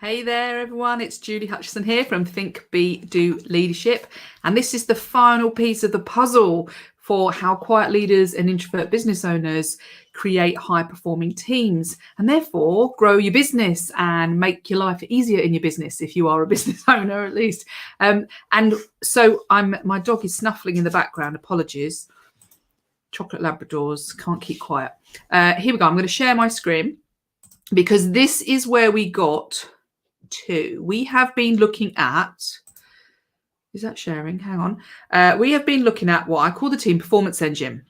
Hey there, everyone. It's Julie Hutchison here from Think, Be, Do Leadership. And this is the final piece of the puzzle for how quiet leaders and introvert business owners create high-performing teams and therefore grow your business and make your life easier in your business if you are a business owner, at least. And so my dog is snuffling in the background. Apologies. Chocolate Labradors can't keep quiet. Here we go. I'm going to share my screen because this is where we got to. We have been looking at, is that sharing? Hang on. We have been looking at what I call the team performance engine,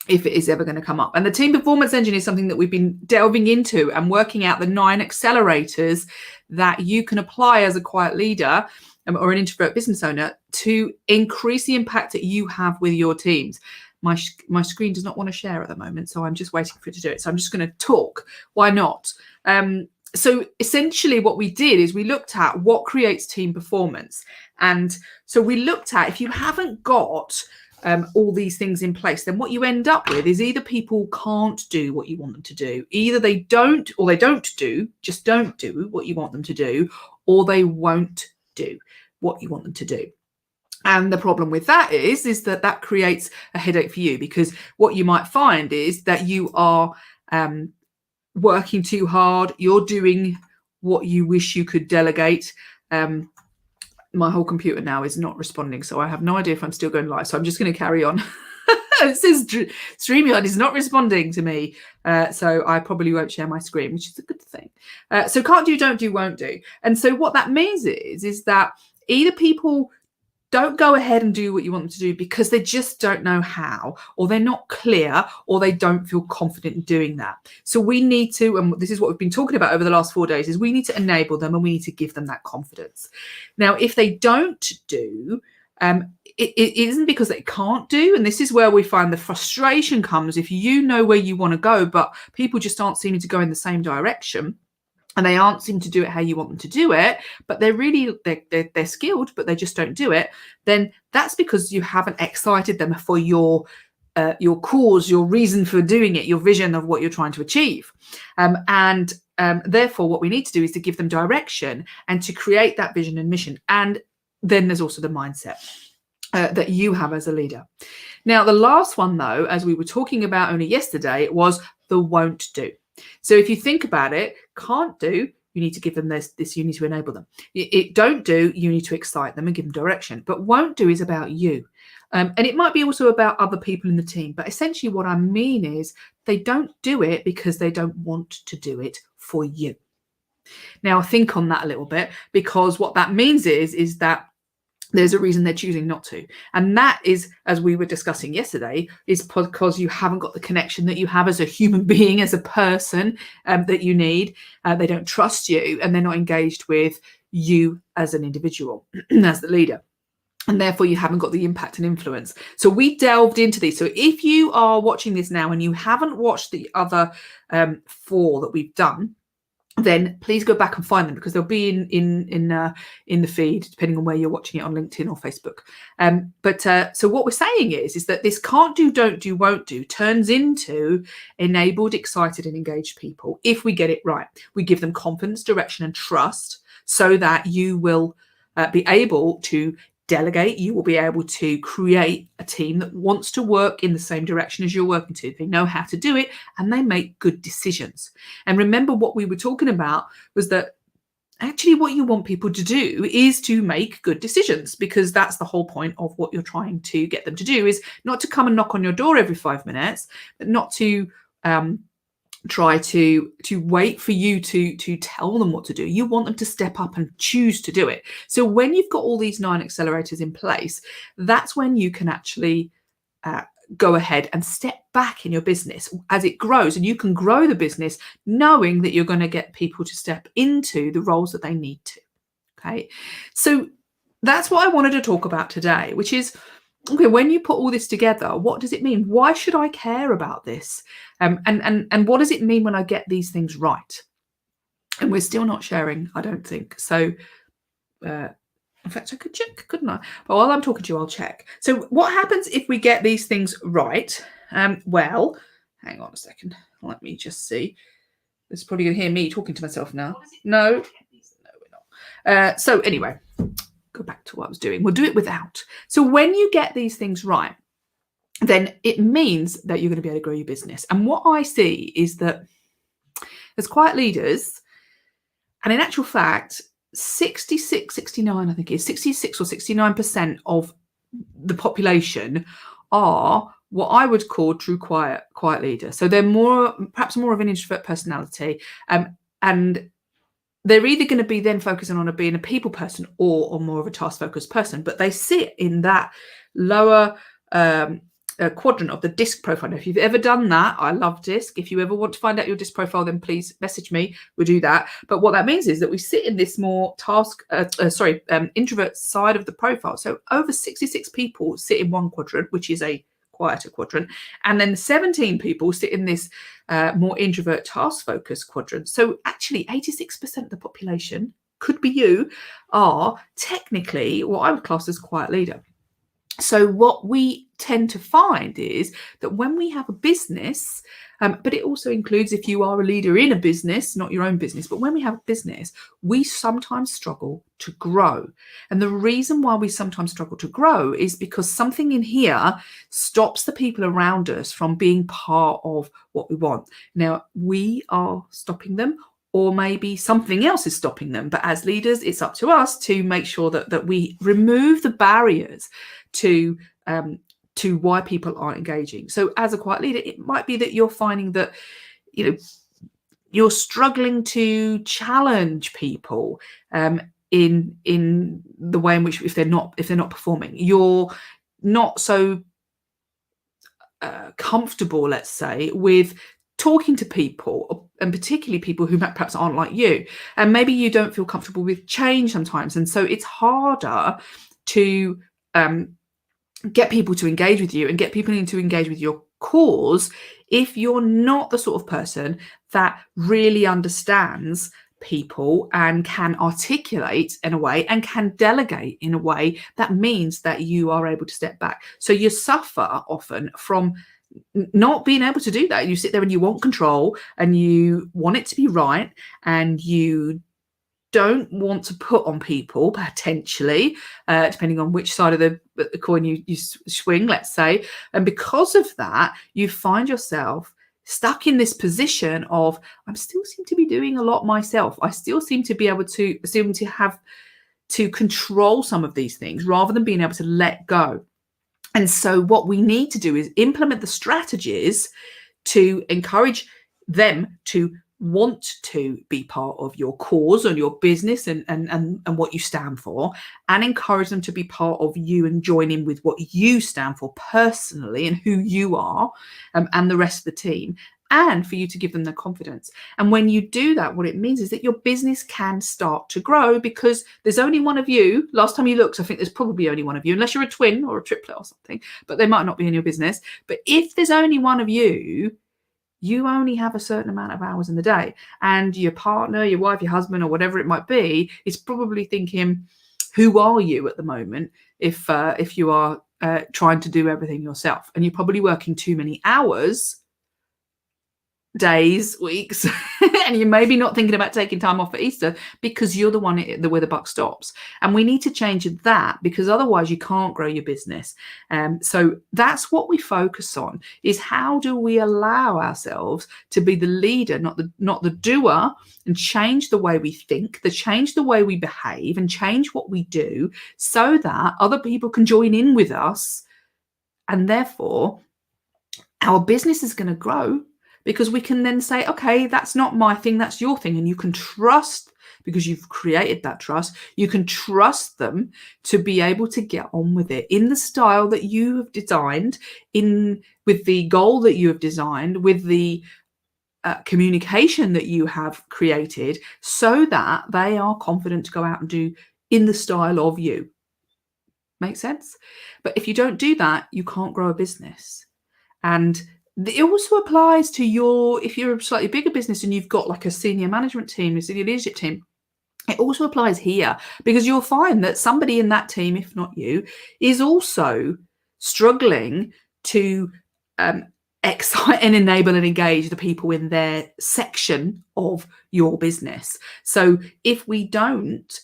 if it is ever going to come up. And the team performance engine is something that we've been delving into and working out the 9 accelerators that you can apply as a quiet leader or an introvert business owner to increase the impact that you have with your teams. My screen does not want to share at the moment, so I'm just waiting for it to do it. So I'm just going to talk. Why not? So essentially what we did is we looked at what creates team performance. And so we looked at, if you haven't got all these things in place, then what you end up with is either people can't do what you want them to do, either they don't, or they don't do what you want them to do, or they won't do what you want them to do. And the problem with that is that creates a headache for you, because what you might find is that you are working too hard, you're doing what you wish you could delegate. My whole computer now is not responding, so I have no idea if I'm still going live, so I'm just going to carry on. It says StreamYard is not responding to me, so I probably won't share my screen, which is a good thing. So can't do, don't do, won't do. And so what that means is that either people don't go ahead and do what you want them to do because they just don't know how, or they're not clear, or they don't feel confident in doing that. So we need to, and this is what we've been talking about over the last 4 days, is we need to enable them and we need to give them that confidence. Now, if they don't do, it isn't because they can't do, and this is where we find the frustration comes. If you know where you want to go, but people just aren't seeming to go in the same direction, and they aren't seeming to do it how you want them to do it, but they're skilled, but they just don't do it, then that's because you haven't excited them for your cause, your reason for doing it, your vision of what you're trying to achieve. Therefore, what we need to do is to give them direction and to create that vision and mission. And then there's also the mindset that you have as a leader. Now, the last one, though, as we were talking about only yesterday, was the won't do. So if you think about it, can't do, you need to give them this, you need to enable them. It don't do, you need to excite them and give them direction. But won't do is about you. And it might be also about other people in the team. But essentially what I mean is they don't do it because they don't want to do it for you. Now, think on that a little bit, because what that means is that there's a reason they're choosing not to. And that is, as we were discussing yesterday, is because you haven't got the connection that you have as a human being, as a person that you need. They don't trust you, and they're not engaged with you as an individual, as the leader. And therefore, you haven't got the impact and influence. So we delved into these. So if you are watching this now and you haven't watched the other 4 that we've done, then please go back and find them, because they'll be in the feed, depending on where you're watching it, on LinkedIn or Facebook. So what we're saying is that this can't do, don't do, won't do turns into enabled, excited, and engaged people if we get it right. We give them confidence, direction, and trust so that you will be able to delegate. You will be able to create a team that wants to work in the same direction as you're working to. They know how to do it, and they make good decisions. And remember, what we were talking about was that actually what you want people to do is to make good decisions, because that's the whole point of what you're trying to get them to do, is not to come and knock on your door every 5 minutes, but not to try to wait for you to tell them what to do. You want them to step up and choose to do it. So when you've got all these 9 accelerators in place, that's when you can actually go ahead and step back in your business as it grows, and you can grow the business knowing that you're going to get people to step into the roles that they need to. Okay, so that's what I wanted to talk about today, which is, okay, when you put all this together, what does it mean? Why should I care about this? And what does it mean when I get these things right? And we're still not sharing, I don't think. So, in fact, I could check, couldn't I? But while I'm talking to you, I'll check. So what happens if we get these things right? Well, hang on a second. Let me just see. It's probably going to hear me talking to myself now. No. So anyway, go back to what I was doing. We'll do it without. So when you get these things right, then it means that you're going to be able to grow your business. And what I see is that as quiet leaders, and in actual fact, 66, 69, I think it is 66 or 69% of the population are what I would call true quiet leaders. So they're perhaps more of an introvert personality, and they're either going to be then focusing on being a people person or more of a task focused person, but they sit in that lower quadrant of the DISC profile. Now, if you've ever done that, I love DISC. If you ever want to find out your DISC profile, then please message me. We'll do that. But what that means is that we sit in this more introvert side of the profile. So over 66 people sit in one quadrant, which is a quieter quadrant, and then 17 people sit in this more introvert task focused quadrant. So actually 86% of the population, could be you, are technically what I would class as quiet leader. So what we tend to find is that when we have a business, but it also includes if you are a leader in a business, not your own business, but when we have a business, we sometimes struggle to grow. And the reason why we sometimes struggle to grow is because something in here stops the people around us from being part of what we want. Now, we are stopping them, or maybe something else is stopping them. But as leaders, it's up to us to make sure that we remove the barriers to why people aren't engaging. So as a quiet leader, it might be that you're finding that, you're struggling to challenge people in the way in which if they're not performing, you're not so comfortable, let's say, with talking to people, and particularly people who perhaps aren't like you, and maybe you don't feel comfortable with change sometimes, and so it's harder to get people to engage with you and get people to engage with your cause if you're not the sort of person that really understands people and can articulate in a way and can delegate in a way that means that you are able to step back. So you suffer often from not being able to do that. You sit there and you want control and you want it to be right, and you don't want to put on people, potentially, depending on which side of the coin you swing, let's say. And because of that, you find yourself stuck in this position of, I still seem to be doing a lot myself. I still seem to be able to have to control some of these things rather than being able to let go. And so what we need to do is implement the strategies to encourage them to want to be part of your cause and your business and what you stand for, and encourage them to be part of you and join in with what you stand for personally and who you are, and the rest of the team, and for you to give them the confidence. And when you do that, what it means is that your business can start to grow, because there's only one of you. Last time you looked, I think there's probably only one of you, unless you're a twin or a triplet or something, but they might not be in your business. But if there's only one of you, you only have a certain amount of hours in the day, and your partner, your wife, your husband, or whatever it might be, is probably thinking, who are you at the moment if you are trying to do everything yourself? And you're probably working too many hours, days, weeks, and you may be not thinking about taking time off for Easter because you're the one where the buck stops. And we need to change that, because otherwise you can't grow your business. So that's what we focus on, is how do we allow ourselves to be the leader, not the doer, and change the way we think, change the way we behave, and change what we do, so that other people can join in with us, and therefore our business is going to grow. Because we can then say, okay, that's not my thing, that's your thing. And you can trust, because you've created that trust, you can trust them to be able to get on with it in the style that you have designed, with the goal that you have designed, with the communication that you have created, so that they are confident to go out and do in the style of you. Make sense? But if you don't do that, you can't grow a business. And it also applies to if you're a slightly bigger business and you've got like a senior management team, a senior leadership team, it also applies here, because you'll find that somebody in that team, if not you, is also struggling to excite and enable and engage the people in their section of your business. So if we don't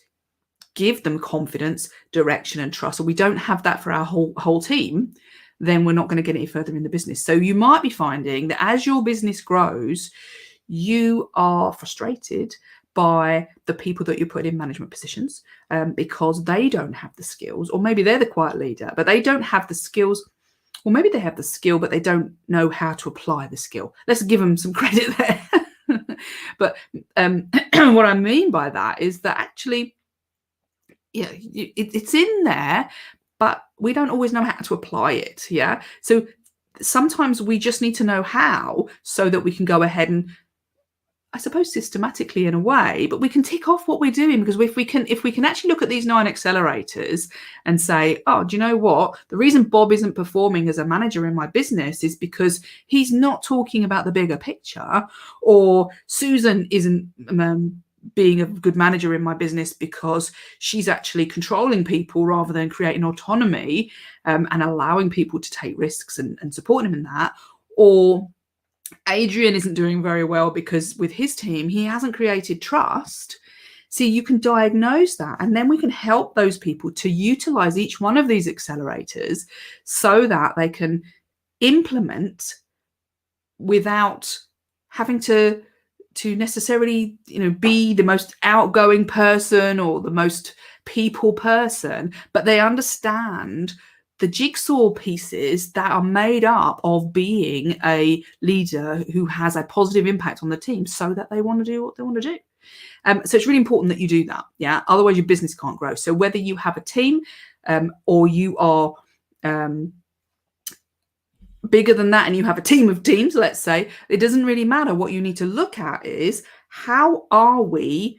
give them confidence, direction, and trust, or we don't have that for our whole team, then we're not going to get any further in the business. So you might be finding that as your business grows, you are frustrated by the people that you put in management positions because they don't have the skills, or maybe they're the quiet leader, but they don't have the skills, or maybe they have the skill, but they don't know how to apply the skill. Let's give them some credit there. But what I mean by that is that actually, yeah, it's in there, but we don't always know how to apply it. Yeah. So sometimes we just need to know how, so that we can go ahead and, I suppose, systematically in a way, but we can tick off what we're doing, because if we can actually look at these 9 accelerators and say, oh, do you know what? The reason Bob isn't performing as a manager in my business is because he's not talking about the bigger picture, or Susan isn't being a good manager in my business because she's actually controlling people rather than creating autonomy and allowing people to take risks and supporting them in that, or Adrian isn't doing very well because with his team, he hasn't created trust. See, you can diagnose that, and then we can help those people to utilize each one of these accelerators so that they can implement without having to necessarily, be the most outgoing person or the most people person, but they understand the jigsaw pieces that are made up of being a leader who has a positive impact on the team, so that they want to do what they want to do. So it's really important that you do that. Yeah. Otherwise your business can't grow. So whether you have a team or you are bigger than that and you have a team of teams, let's say, it doesn't really matter. What you need to look at is, how are we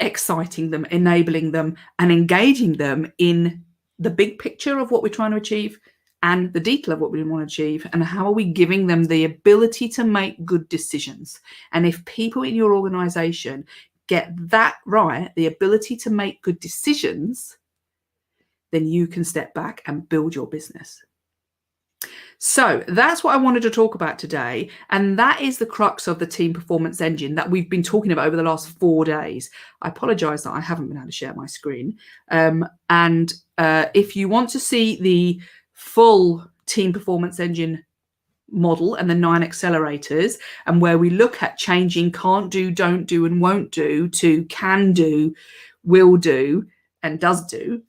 exciting them, enabling them, and engaging them in the big picture of what we're trying to achieve and the detail of what we want to achieve, and how are we giving them the ability to make good decisions? And if people in your organization get that right, the ability to make good decisions, then you can step back and build your business. So that's what I wanted to talk about today. And that is the crux of the team performance engine that we've been talking about over the last 4 days. I apologize that I haven't been able to share my screen. If you want to see the full team performance engine model and the 9 accelerators, and where we look at changing can't do, don't do, and won't do to can do, will do, and does do,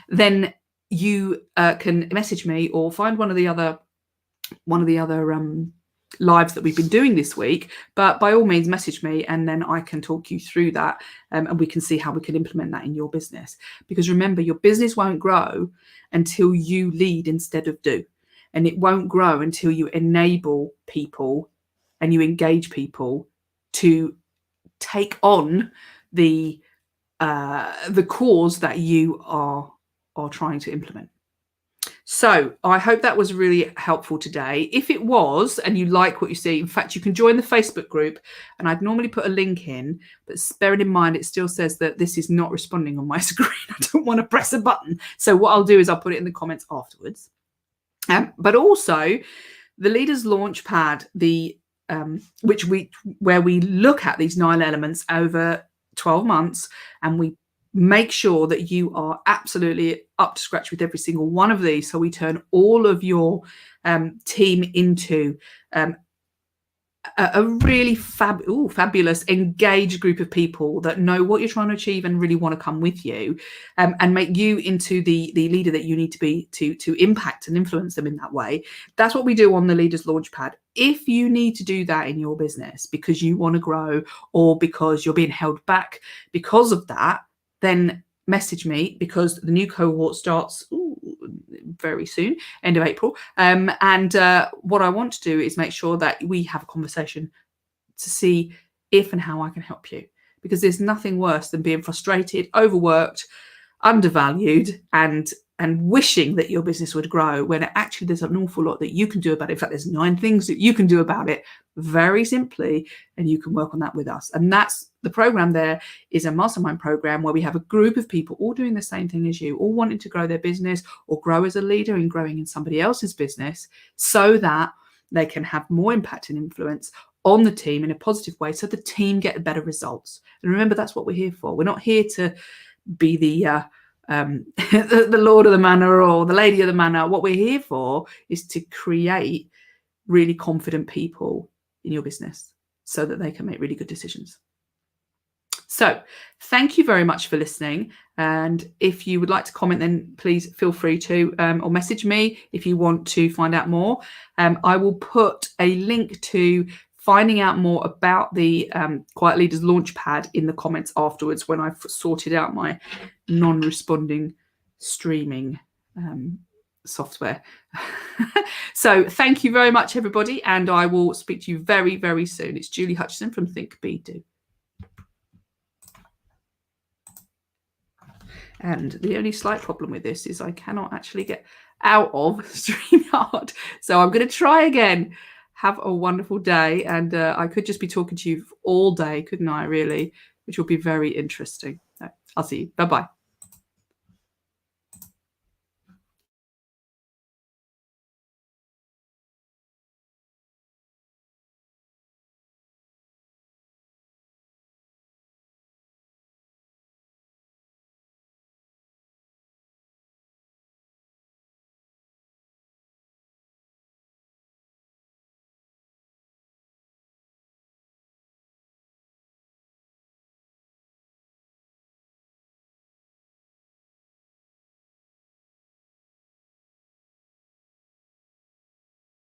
then you can message me or find one of the other lives that we've been doing this week. But by all means, message me, and then I can talk you through that, and we can see how we can implement that in your business. Because remember, your business won't grow until you lead instead of do, and it won't grow until you enable people and you engage people to take on the cause that you are trying to implement. So I hope that was really helpful today. If it was, and you like what you see, in fact, you can join the Facebook group, and I'd normally put a link in, but bearing in mind, it still says that this is not responding on my screen. I don't want to press a button. So what I'll do is I'll put it in the comments afterwards. But also the Leaders Launchpad, where we look at these 9 elements over 12 months, and we make sure that you are absolutely up to scratch with every single one of these. So we turn all of your team into a really fabulous, engaged group of people that know what you're trying to achieve and really want to come with you, and make you into the leader that you need to be to impact and influence them in that way. That's what we do on the Leaders Launchpad. If you need to do that in your business because you want to grow, or because you're being held back because of that, then message me, because the new cohort starts very soon, end of April. What I want to do is make sure that we have a conversation to see if and how I can help you, because there's nothing worse than being frustrated, overworked, undervalued, and wishing that your business would grow, when actually there's an awful lot that you can do about it. In fact, there's 9 things that you can do about it very simply, and you can work on that with us. And that's the program. There is a mastermind program where we have a group of people all doing the same thing as you, all wanting to grow their business or grow as a leader and growing in somebody else's business, so that they can have more impact and influence on the team in a positive way so the team get better results. And remember, that's what we're here for. We're not here to be the the lord of the manor or the lady of the manor. What we're here for is to create really confident people in your business so that they can make really good decisions. So thank you very much for listening. And if you would like to comment, then please feel free to, or message me if you want to find out more. I will put a link to finding out more about the Quiet Leaders Launchpad in the comments afterwards when I've sorted out my non-responding streaming software. So thank you very much, everybody. And I will speak to you very, very soon. It's Julie Hutchison from Think, Be, Do. And the only slight problem with this is I cannot actually get out of StreamYard. So I'm going to try again. Have a wonderful day. And I could just be talking to you all day, couldn't I, really? Which will be very interesting. I'll see you. Bye-bye.